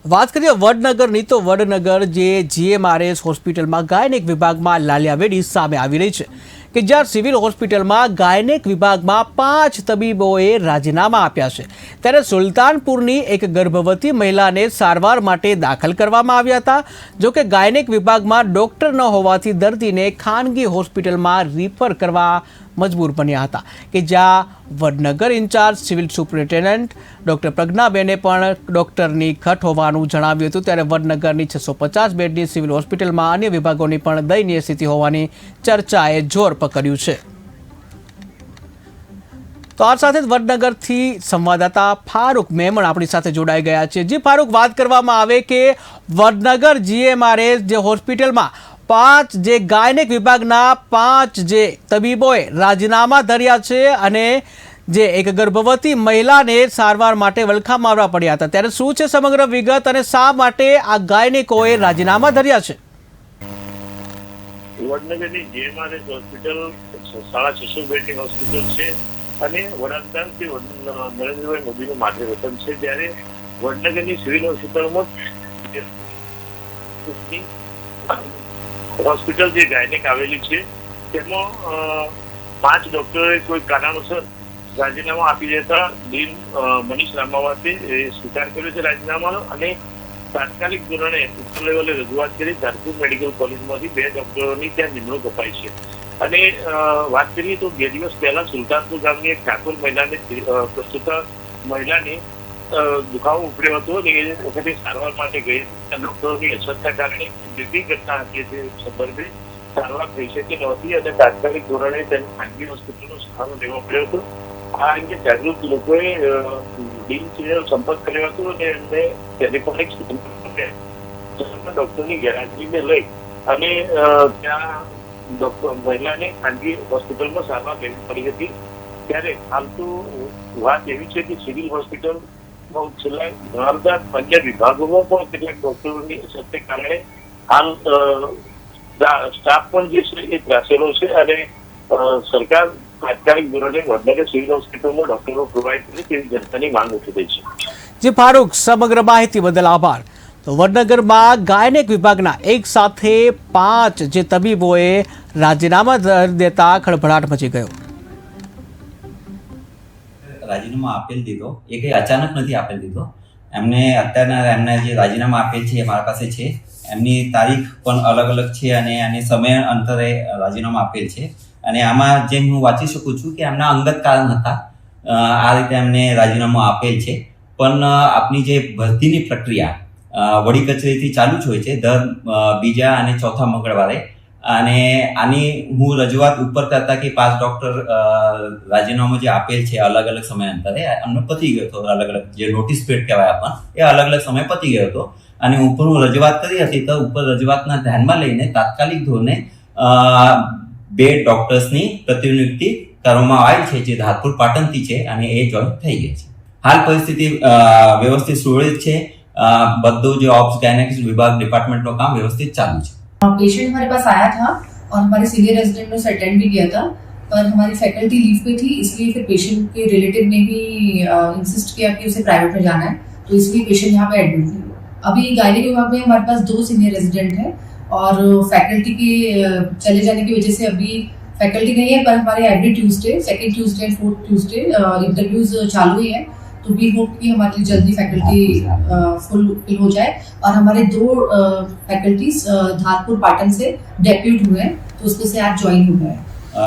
વાત કરીએ વડનગરની તો વડનગર જે જીએમઆરએસ હોસ્પિટલમાં ગાયનેક વિભાગમાં લાલિયાવેડી સામે આવી રહી છે કે જ્યાં સિવિલ હોસ્પિટલમાં ગાયનેક વિભાગમાં 5 તબીબોએ રાજીનામા આપ્યા છે ત્યારે સુલતાનપુરની એક ગર્ભવતી મહિલાને સારવાર માટે દાખલ કરવામાં આવ્યા હતા જો કે ગાયનેક વિભાગમાં ડોક્ટર ન હોવાથી દર્દીને ખાનગી હોસ્પિટલમાં રિફર કરવા મજબૂર બન્યા હતા કે જ્યાં Vadnagar incharge civil superintendent doctor પ્રજ્ઞાબેને પણ ડૉક્ટરની ખટ હોવાનું જણાવ્યું હતું ત્યારે વડનગરની 650 બેડની સિવિલ હોસ્પિટલમાં અન્ય વિભાગોની પણ દયનીય સ્થિતિ હોવાની ચર્ચાએ જોર પકડ્યું છે। તો આ સાથે જ વડનગરથી સંવાદદાતા ફારૂક મેમણ આપણી સાથે જોડાઈ ગયા છે। જી ફારૂક, વાત કરવામાં આવે કે વડનગર જીએમઆરએસ જે હોસ્પિટલમાં 5 જે ગાયનેક વિભાગના 5 જે તબીબોએ રાજીનામા ધર્યા છે અને જે એક ગર્ભવતી મહિલાને સારવાર માટે વલખા મારવા પડ્યા હતા ત્યારે શું છે સમગ્ર વિગત અને શા માટે આ ગાયનેકોએ રાજીનામા ધર્યા છે? વડનગરની જીએમઆરએસ હોસ્પિટલ 650 બેડની હોસ્પિટલ છે અને વડાપ્રધાન શ્રી નરેન્દ્રભાઈ મોદીનું માતૃ વતન છે ત્યારે વડનગરની સિવિલ હોસ્પિટલમાં હોસ્પિટલ જે ગાયનેક આવેલી છે તેમાં 5 ડોક્ટરોએ કોઈ કારણોસર રાજીનામા આપી દેતા ડીન મનીષ રામાવતે સ્વીકાર કર્યો છે રાજીનામાનો અને તાત્કાલિક ધોરણે ઉપર લેવલે રજૂઆત કરી ધારપુર મેડિકલ કોલેજમાંથી 2 ડોક્ટરોની ત્યાં નિમણૂક અપાઈ છે। અને વાત કરીએ તો 2 દિવસ પહેલા સુલતાનપુર ગામની એક ઠાકોર મહિલાને પ્રસ્તુતા મહિલાને દુખાવો ઉપડ્યો હતો અને એ વખતે સારવાર માટે ગઈ ડોક્ટરોની અછતના કારણે બીજી ઘટના હતી તે સંદર્ભે સારવાર થઈ શકી નહોતી અને તાત્કાલિક ધોરણે તેને ખાનગી હોસ્પિટલનો સહારો લેવો પડ્યો હતો। આ અંગે જાગૃત લોકોએ ડીનશ્રીનો સંપર્ક કર્યો હતો અને એમને ટેલિફોનિક ડોક્ટરની ગેરહાજરીને લઈ અને ત્યાં મહિલાને ખાનગી હોસ્પિટલમાં સારવાર લેવી પડી હતી। ત્યારે હાલ તો વાત એવી છે કે સિવિલ હોસ્પિટલ છેલ્લા ઘણા બધા અન્ય વિભાગોમાં પણ કેટલાક ડોક્ટરોની અછતને કારણે હાલ સ્ટાફ પણ જે છે એ ત્રાસેલો છે અને સરકાર તાત્કાલિક ધોરણે વડનગર સિવિલ હોસ્પિટલમાં ડોક્ટરો પ્રોવાઈડ કરે તેવી જનતાની માંગ ઉઠી રહી છે। જી ફારૂક, સમગ્ર માહિતી બદલ આભાર। તો વડનગરમાં ગાયનેક વિભાગના એક સાથે 5 જે તબીબોએ રાજીનામા દેતા ખળભળાટ મચી ગયો। રાજીનામા આપેલ દીધો એ કંઈ અચાનક નથી આપેલ દીધો, એમને અત્યારના એમને જે રાજીનામા આપેલ છે એ મારા પાસે છે, એમની તારીખ પણ અલગ અલગ છે અને એની સમય અંતરે રાજીનામા આપેલ છે અને આમાં જેમ હું વાંચી શકું છું કે એમના અંગત કારણ હતા આ રીતે એમને રાજીનામું આપેલ છે। પણ આપની જે ભરતીની પ્રક્રિયા વડી કચેરીથી ચાલુ જ હોય છે દર બીજા અને ચોથા મંગળવારે અને આની હું રજૂઆત ઉપર કરતા કે 5 ડોક્ટર રાજીનામું જે આપેલ છે અલગ અલગ સમય અંતરે એમને પતી ગયો હતો, અલગ અલગ જે નોટિસ પીરિયડ કહેવાય પણ એ અલગ અલગ સમય પતી ગયો હતો અને ઉપર હું રજૂઆત કરી હતી તો ઉપર રજૂઆતના ધ્યાનમાં લઈને તાત્કાલિક ધોરણે 2 ડોક્ટર્સની પ્રતિનિયુક્તિ કરવામાં આવી છે જે ધારપુર પાટણથી છે અને એ જોઈન થઈ ગઈ છે। હાલ પરિસ્થિતિ વ્યવસ્થિત સુરક્ષિત છે, બધું जो ऑप्स गायनेक विभाग डिपार्टमेंट का काम व्यवस्थित चालू है। पेशेंट हमारे पास आया था और हमारे सीनियर रेजिडेंट ने उसे अटेंड भी किया था पर हमारी फैकल्टी लीव पे थी इसलिए फिर पेशेंट के रिलेटिव ने भी इंसिस्ट किया कि उसे प्राइवेट में जाना है तो इसलिए पेशेंट यहाँ पे एडमिट हुआ। अभी गायनेक विभाग में हमारे पास 2 सीनियर रेजिडेंट हैं और फैकल्टी के चले जाने की वजह से अभी फैकल्टी नहीं है पर हमारे every Tuesday, 2nd Tuesday and 4th Tuesday interviews चालू ही है तो वी होप कि हमारी जल्दी फैकल्टी फुल हो जाए और हमारे 2 फैकल्टीज धारपुर पाटन से डेप्यूट हुए हैं तो उसमें से आज ज्वाइन हुए हैं।